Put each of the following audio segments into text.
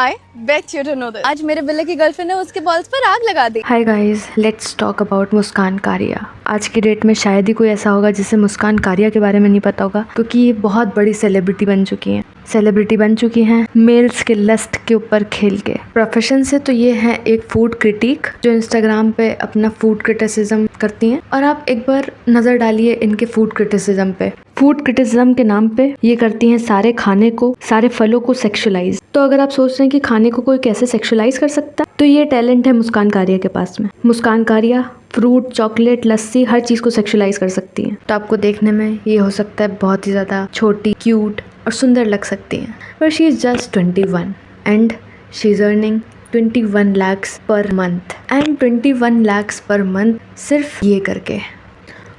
I bet you don't know this. आज मेरे बिल्ले की गर्लफ्रेंड ने उसके बॉल्स पर आग लगा दी। Hi guys, let's talk about Muskan Kariya. आज की डेट में शायद ही कोई ऐसा होगा जिसे मुस्कान कारिया के बारे में नहीं पता होगा, क्योंकि ये बहुत बड़ी सेलिब्रिटी बन चुकी हैं मेल्स के लस्ट के ऊपर खेल के। प्रोफेशन से तो ये है एक फूड क्रिटिक जो इंस्टाग्राम पे अपना फूड क्रिटिसिज्म करती हैं। और आप एक बार नज़र डालिए इनके फूड क्रिटिसिज्म पे। फूड क्रिटिसिज्म के नाम पे ये करती हैं सारे खाने को, सारे फलों को सेक्सुअलाइज। तो अगर आप सोच रहे हैं कि खाने को कोई कैसे सेक्सुअलाइज कर सकता है, तो ये टैलेंट है मुस्कान कारिया के पास में। मुस्कान कारिया फ्रूट, चॉकलेट, लस्सी, हर चीज़ को सेक्सुअलाइज कर सकती हैं। तो आपको देखने में ये हो सकता है बहुत ही ज़्यादा छोटी, क्यूट और सुंदर लग सकती हैं, पर she is just 21 and she is earning 21 lakhs per month and 21 lakhs per month सिर्फ ये करके।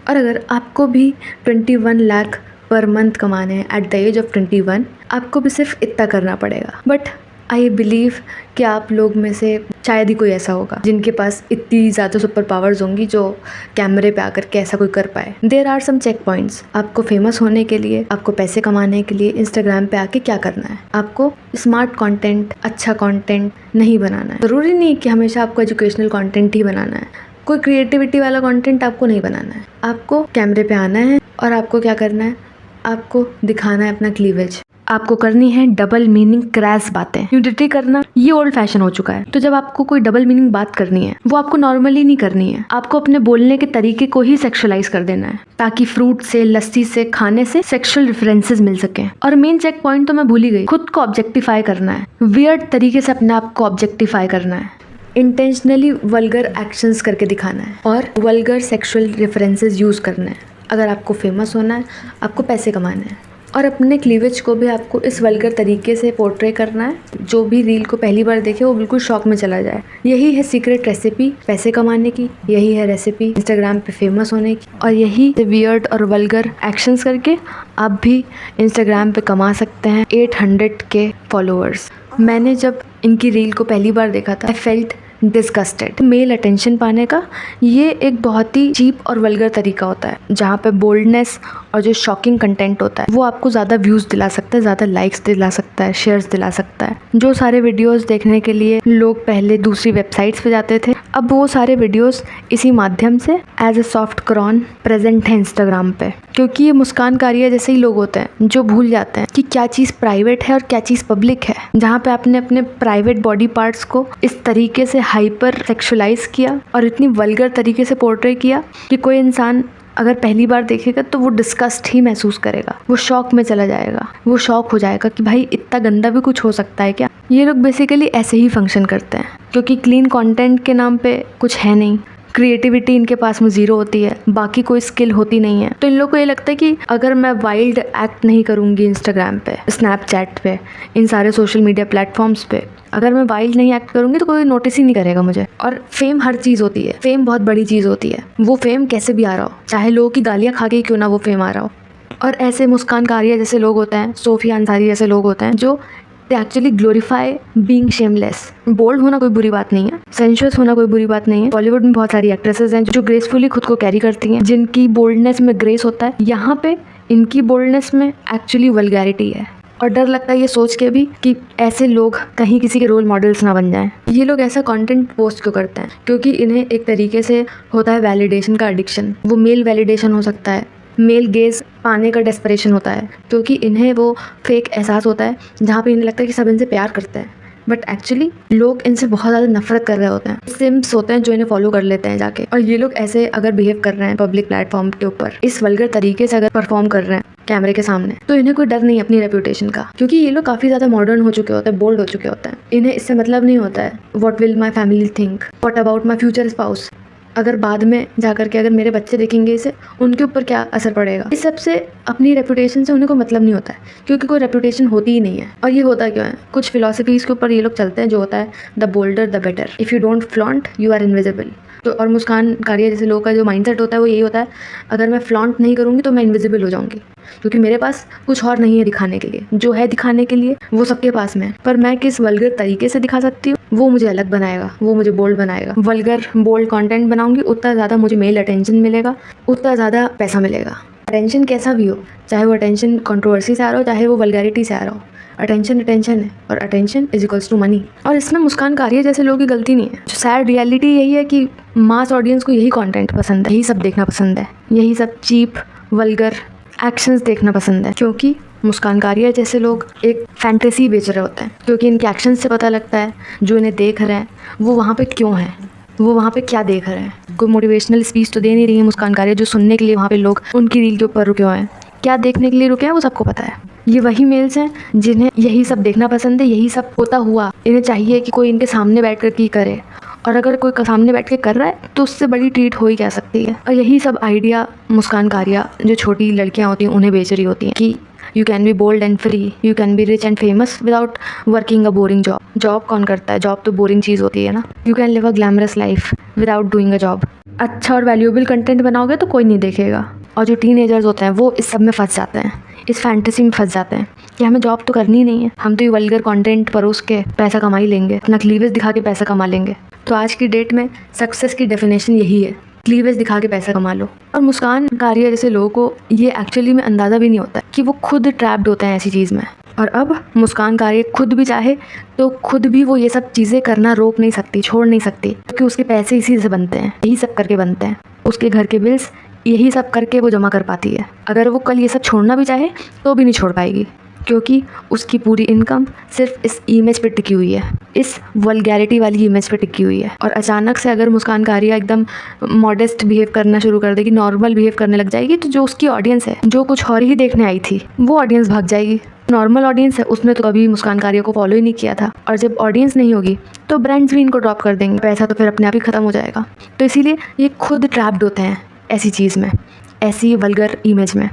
और अगर आपको भी 21 लाख पर मंथ कमाने हैं एट द एज ऑफ 21, आपको भी सिर्फ इतना करना पड़ेगा। बट आई बिलीव कि आप लोग में से शायद ही कोई ऐसा होगा जिनके पास इतनी ज़्यादा सुपर पावर्स होंगी जो कैमरे पे आकर के ऐसा कोई कर पाए। There are some check points. आपको फेमस होने के लिए, आपको पैसे कमाने के लिए इंस्टाग्राम पे आके क्या करना है? आपको स्मार्ट कंटेंट, अच्छा कंटेंट नहीं बनाना है। ज़रूरी नहीं कि हमेशा आपको एजुकेशनल कंटेंट ही बनाना है। कोई क्रिएटिविटी वाला कंटेंट आपको नहीं बनाना है। आपको कैमरे पे आना है और आपको क्या करना है? आपको दिखाना है अपना क्लीवेज। आपको करनी है डबल मीनिंग क्रैश बातें। न्यूडिटी करना ये ओल्ड फैशन हो चुका है। तो जब आपको कोई डबल मीनिंग बात करनी है, वो आपको नॉर्मली नहीं करनी है। आपको अपने बोलने के तरीके को ही सेक्सुअलाइज कर देना है, ताकि फ्रूट से, लस्सी से, खाने से सेक्सुअल रेफरेंसेस मिल सके। और मेन चेक पॉइंट तो मैं भूल ही गई, खुद को ऑब्जेक्टिफाई करना है। वियर्ड तरीके से अपने आप को ऑब्जेक्टिफाई करना है। इंटेंशनली वल्गर एक्शंस करके दिखाना है और वल्गर सेक्सुअल रेफरेंसेस यूज़ करना है। अगर आपको फेमस होना है, आपको पैसे कमाने हैं, और अपने क्लीवेज को भी आपको इस वल्गर तरीके से पोर्ट्रे करना है। जो भी रील को पहली बार देखे वो बिल्कुल शॉक में चला जाए। यही है सीक्रेट रेसिपी पैसे कमाने की, यही है रेसिपी इंस्टाग्राम पे फेमस होने की, और यही वियर्ड और वल्गर एक्शंस करके आप भी इंस्टाग्राम पे कमा सकते हैं 800K फॉलोअर्स। मैंने जब इनकी रील को पहली बार देखा था, I felt disgusted. Male attention पाने का ये एक बहुत ही चीप और वल्गर तरीका होता है, जहाँ पे बोल्डनेस और जो शॉकिंग कंटेंट होता है वो आपको ज़्यादा व्यूज़ दिला सकता है, ज़्यादा लाइक्स दिला सकता है, शेयर्स दिला सकता है। जो सारे वीडियोस देखने के लिए लोग पहले दूसरी वेबसाइट्स पे जाते थे, अब वो सारे वीडियोस इसी माध्यम से एज ए सॉफ्ट क्रॉन प्रेजेंट है इंस्टाग्राम पे। क्योंकि ये मुस्कान कारिया जैसे ही लोग होते हैं जो भूल जाते हैं कि क्या चीज़ प्राइवेट है और क्या चीज़ पब्लिक है। जहाँ पे आपने अपने प्राइवेट बॉडी पार्ट्स को इस तरीके से हाइपर सेक्सुअलाइज किया और इतनी वल्गर तरीके से पोर्ट्रे किया कि कोई इंसान अगर पहली बार देखेगा तो वो डिस्गस्ट ही महसूस करेगा, वो शॉक में चला जाएगा, वो शॉक हो जाएगा कि भाई इतना गंदा भी कुछ हो सकता है क्या। ये लोग बेसिकली ऐसे ही फंक्शन करते हैं, क्योंकि क्लीन कंटेंट के नाम पे कुछ है नहीं। क्रिएटिविटी इनके पास में ज़ीरो होती है, बाकी कोई स्किल होती नहीं है। तो इन लोगों को ये लगता है कि अगर मैं वाइल्ड एक्ट नहीं करूँगी इंस्टाग्राम पे, स्नैपचैट पे, इन सारे सोशल मीडिया प्लेटफॉर्म्स पे, अगर मैं वाइल्ड नहीं एक्ट करूँगी तो कोई नोटिस ही नहीं करेगा मुझे। और फेम हर चीज़ होती है, फेम बहुत बड़ी चीज़ होती है। वो फेम कैसे भी आ रहा हो, चाहे लोगों की गालियाँ खा के क्यों ना वो फेम आ रहा हो। और ऐसे मुस्कान कारिया जैसे लोग होते हैं, सोफिया अंसारी जैसे लोग होते हैं जो they actually glorify being shameless. Bold होना कोई बुरी बात नहीं है, सेंशुअस होना कोई बुरी बात नहीं है। बॉलीवुड में बहुत सारी एक्ट्रेसेस हैं जो ग्रेसफुली खुद को कैरी करती हैं, जिनकी बोल्डनेस में ग्रेस होता है। यहाँ पे इनकी बोल्डनेस में एक्चुअली वल्गैरिटी है। और डर लगता है ये सोच के भी कि ऐसे लोग कहीं किसी के रोल मॉडल्स ना बन जाएं। ये लोग ऐसा कंटेंट पोस्ट क्यों करते हैं? क्योंकि इन्हें एक तरीके से होता है वैलिडेशन का एडिक्शन। वो मेल वैलिडेशन हो सकता है, मेल गेज पाने का डेस्परेशन होता है, क्योंकि इन्हें वो फेक एहसास होता है जहाँ पे इन्हें लगता है कि सब इनसे प्यार करते हैं, बट एक्चुअली लोग इनसे बहुत ज़्यादा नफरत कर रहे होते हैं। सिम्स होते हैं जो इन्हें फॉलो कर लेते हैं जाके। और ये लोग ऐसे अगर बिहेव कर रहे हैं पब्लिक प्लेटफॉर्म के ऊपर, इस वल्गर तरीके से अगर परफॉर्म कर रहे हैं कैमरे के सामने, तो इन्हें कोई डर नहीं है अपनी रेपुटेशन का, क्योंकि ये लोग काफ़ी ज़्यादा मॉडर्न हो चुके होते हैं, बोल्ड हो चुके होते हैं। इन्हें इससे मतलब नहीं होता है what will my family think, what about my future spouse, अगर बाद में जाकर के अगर मेरे बच्चे देखेंगे इसे, उनके ऊपर क्या असर पड़ेगा। इस सब से, अपनी रेपुटेशन से उन्हें कोई मतलब नहीं होता है, क्योंकि कोई रेपुटेशन होती ही नहीं है। और ये होता क्यों है? कुछ फिलॉसफीज़ के ऊपर ये लोग चलते हैं जो होता है the bolder the better, if you don't flaunt you are invisible. तो और मुस्कान कारिया जैसे लोगों का जो माइंडसेट होता है वो यही होता है, अगर मैं फ्लॉन्ट नहीं करूँगी तो मैं इनविजिबल हो जाऊँगी, क्योंकि मेरे पास कुछ और नहीं है दिखाने के लिए। जो है दिखाने के लिए वो सबके पास में है, पर मैं किस वल्गर तरीके से दिखा सकती हूँ वो मुझे अलग बनाएगा, वो मुझे बोल्ड बनाएगा। वल्गर बोल्ड कंटेंट बनाऊंगी, उतना ज़्यादा मुझे मेल अटेंशन मिलेगा, उतना ज़्यादा पैसा मिलेगा। अटेंशन कैसा भी हो, चाहे वो अटेंशन कंट्रोवर्सी से आ रहा हो, चाहे वो वल्गैरिटी से आ रहा हो, अटेंशन अटेंशन है और attention is equals to money. और इसमें मुस्कान कारिया जैसे लोगों की गलती नहीं है। जो सैड रियलिटी यही है कि मास ऑडियंस को यही कंटेंट पसंद है, यही सब देखना पसंद है, यही सब चीप वल्गर एक्शंस देखना पसंद है, क्योंकि मुस्कान कारिया जैसे लोग एक फैंटेसी बेच रहे होते हैं, क्योंकि इनके एक्शन से पता लगता है जो इन्हें देख रहे हैं वो वहाँ पे क्यों हैं, वो वहाँ पे क्या देख रहे हैं। कोई मोटिवेशनल स्पीच तो दे नहीं रही है मुस्कान कारिया जो सुनने के लिए वहाँ पे लोग उनकी रील के ऊपर रुके हुए हैं। क्या देखने के लिए रुके हैं वो सबको पता है। ये वही मेल्स हैं जिन्हें यही सब देखना पसंद है, यही सब होता हुआ इन्हें चाहिए कि कोई इनके सामने बैठ कर की करे, और अगर कोई सामने बैठ के कर रहा है तो उससे बड़ी ट्रीट हो ही क्या सकती है। और यही सब आइडिया मुस्कान कारिया जो छोटी लड़कियाँ होती हैं उन्हें बेच रही होती हैं कि you can be bold and free, you can be rich and famous without working a boring job. Job कौन करता है, जॉब तो बोरिंग चीज़ होती है ना। You can live a glamorous life without doing a job. अच्छा और वैल्यूएबल कंटेंट बनाओगे तो कोई नहीं देखेगा। और जो टीनेजर्स होते हैं वो इस सब में फंस जाते हैं, इस फैंटेसी में फंस जाते हैं कि हमें जॉब तो करनी नहीं है, हम तो ये वल्गर कंटेंट परोस के पैसा कमा ही लेंगे, अपना क्लीवेज दिखा के पैसा कमा लेंगे। तो आज की डेट में सक्सेस की डेफिनेशन यही है, क्लीवेज दिखा के पैसा कमा लो। और मुस्कान कारिया जैसे लोगों को ये एक्चुअली में अंदाज़ा भी नहीं होता कि वो खुद ट्रैप्ड होते हैं ऐसी चीज़ में। और अब मुस्कान कारिया खुद भी चाहे तो खुद भी वो ये सब चीज़ें करना रोक नहीं सकती, छोड़ नहीं सकती, क्योंकि उसके पैसे इसी से बनते हैं, यही सब करके बनते हैं। उसके घर के बिल्स यही सब करके वो जमा कर पाती है। अगर वो कल ये सब छोड़ना भी चाहे तो भी नहीं छोड़ पाएगी, क्योंकि उसकी पूरी इनकम सिर्फ इस इमेज पे टिकी हुई है, इस वल्गैरिटी वाली इमेज पे टिकी हुई है। और अचानक से अगर मुस्कान कारिया एकदम मॉडेस्ट बिहेव करना शुरू कर देगी, नॉर्मल बिहेव करने लग जाएगी, तो जो उसकी ऑडियंस है, जो कुछ और ही देखने आई थी, वो ऑडियंस भाग जाएगी। नॉर्मल ऑडियंस है उसने तो कभी मुस्कान कारिया को फॉलो ही नहीं किया था, और जब ऑडियंस नहीं होगी तो ब्रांड्स भी इनको ड्रॉप कर देंगे, पैसा तो फिर अपने आप ही ख़त्म हो जाएगा। तो इसीलिए ये खुद ट्रैप्ड होते हैं ऐसी चीज़ में, ऐसी वल्गर इमेज में,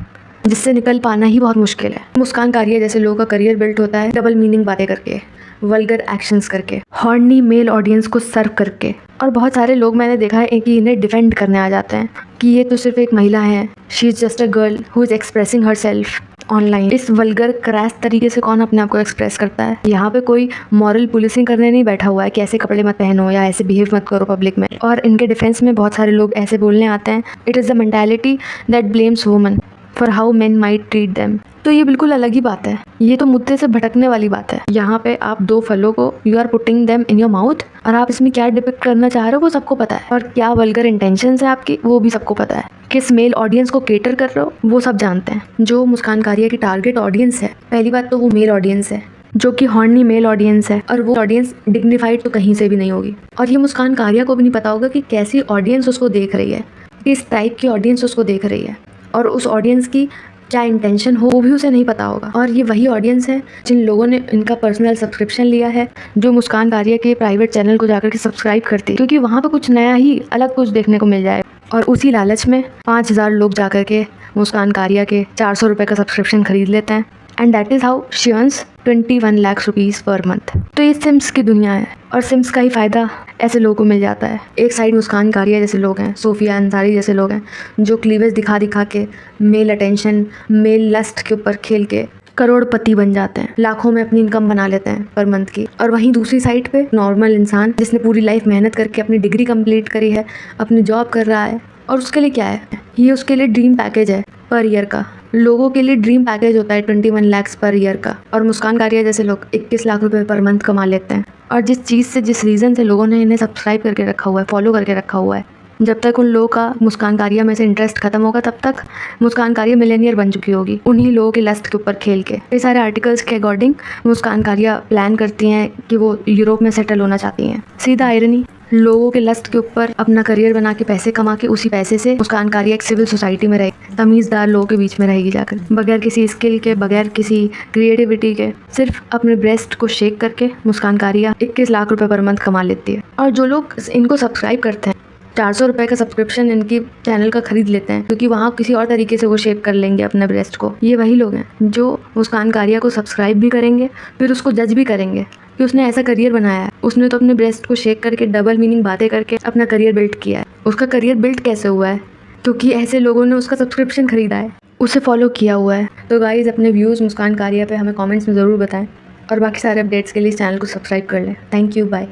जिससे निकल पाना ही बहुत मुश्किल है। मुस्कान कारिया जैसे लोगों का करियर बिल्ट होता है डबल मीनिंग बातें करके, वल्गर एक्शंस करके, हॉर्नी मेल ऑडियंस को सर्व करके। और बहुत सारे लोग मैंने देखा है कि इन्हें डिफेंड करने आ जाते हैं कि ये तो सिर्फ एक महिला है, she is just a girl who is expressing her self online. इस वल्गर क्रैश तरीके से कौन अपने आप को एक्सप्रेस करता है। यहाँ पे कोई मॉरल पुलिसिंग करने नहीं बैठा हुआ है कि ऐसे कपड़े मत पहनो या ऐसे बिहेव मत करो पब्लिक में। और इनके डिफेंस में बहुत सारे लोग ऐसे बोलने आते हैं, it is the mentality that blames woman for how main might treat them. तो ये बिल्कुल अलग ही बात है, ये तो मुद्दे से भटकने वाली बात है। यहाँ पे आप दो फलों को you are putting them in your mouth, और आप इसमें क्या डिपिक्ट करना चाह रहे हो वो सबको पता है, और क्या वल्गर इंटेंशंस है आपकी वो भी सबको पता है, किस मेल ऑडियंस को केटर कर रहे हो वो सब जानते हैं। जो मुस्कान कारिया की टारगेट ऑडियंस है, पहली बात तो वो मेल ऑडियंस है, जो कि हॉर्नी मेल ऑडियंस है, और वो ऑडियंस डिग्निफाइड तो कहीं से भी नहीं होगी। और ये मुस्कान कारिया को भी नहीं पता होगा कि कैसी ऑडियंस उसको देख रही है, किस टाइप की ऑडियंस उसको देख रही है, और उस ऑडियंस की क्या इंटेंशन हो वो भी उसे नहीं पता होगा। और ये वही ऑडियंस है जिन लोगों ने इनका पर्सनल सब्सक्रिप्शन लिया है, जो मुस्कान कारिया के प्राइवेट चैनल को जाकर के सब्सक्राइब करती है, क्योंकि वहाँ पे कुछ नया ही अलग कुछ देखने को मिल जाए। और उसी लालच में 5000 लोग जाकर के मुस्कान कारिया के 400 रुपये का सब्सक्रिप्शन खरीद लेते हैं, and that is how she earns 21 lakh rupees per month. तो ये सिम्स की दुनिया है, और सिम्स का ही फ़ायदा ऐसे लोगों को मिल जाता है। एक साइड मुस्कान कारिया जैसे लोग हैं, सोफिया अंसारी जैसे लोग हैं, जो क्लीवेज दिखा दिखा के मेल अटेंशन, मेल लस्ट के ऊपर खेल के करोड़पति बन जाते हैं, लाखों में अपनी इनकम बना लेते हैं पर मंथ की। और वहीं दूसरी साइड पे नॉर्मल इंसान जिसने पूरी लाइफ मेहनत करके अपनी डिग्री कंप्लीट करी है, अपनी जॉब कर रहा है, और उसके लिए क्या है, ये उसके लिए ड्रीम पैकेज है पर ईयर का। लोगों के लिए ड्रीम पैकेज होता है 21 लाख पर ईयर का, और मुस्कान कारिया जैसे लोग 21 लाख रुपए पर मंथ कमा लेते हैं। और जिस चीज़ से, जिस रीज़न से लोगों ने इन्हें सब्सक्राइब करके रखा हुआ है, फॉलो करके रखा हुआ है, जब तक उन लोगों का मुस्कान कारिया में से इंटरेस्ट खत्म होगा तब तक मुस्कान कारिया मिलेनियर बन चुकी होगी, उन्हीं लोगों के लस्ट के ऊपर खेल के। ये सारे आर्टिकल्स के अकॉर्डिंग मुस्कान कारिया प्लान करती हैं कि वो यूरोप में सेटल होना चाहती हैं। सीधा आयरनी, लोगों के लस्ट के ऊपर अपना करियर बना के पैसे कमा के उसी पैसे से मुस्कान कारिया एक सिविल सोसाइटी में रहेगी, तमीज़दार लोगों के बीच में रहेगी जाकर, बगैर किसी स्किल के, बगैर किसी क्रिएटिविटी के, सिर्फ अपने ब्रेस्ट को शेक करके मुस्कान कारिया 21 लाख रुपए पर मंथ कमा लेती है। और जो लोग इनको सब्सक्राइब करते हैं, 400 रुपये का सब्सक्रिप्शन इनकी चैनल का खरीद लेते हैं, क्योंकि वहाँ किसी और तरीके से वो शेप कर लेंगे अपने ब्रेस्ट को। ये वही लोग हैं जो मुस्कान कारिया को सब्सक्राइब भी करेंगे, फिर उसको जज भी करेंगे कि उसने ऐसा करियर बनाया है, उसने तो अपने ब्रेस्ट को शेक करके डबल मीनिंग बातें करके अपना करियर बिल्ड किया है। उसका करियर बिल्ड कैसे हुआ है? क्योंकि ऐसे लोगों ने उसका सब्सक्रिप्शन खरीदा है, उसे फॉलो किया हुआ है। तो गाइज़, अपने व्यूज़ मुस्कान कारिया पे हमें कमेंट्स में ज़रूर बताएं, और बाकी सारे अपडेट्स के लिए इस चैनल को सब्सक्राइब कर लें। Thank you, bye.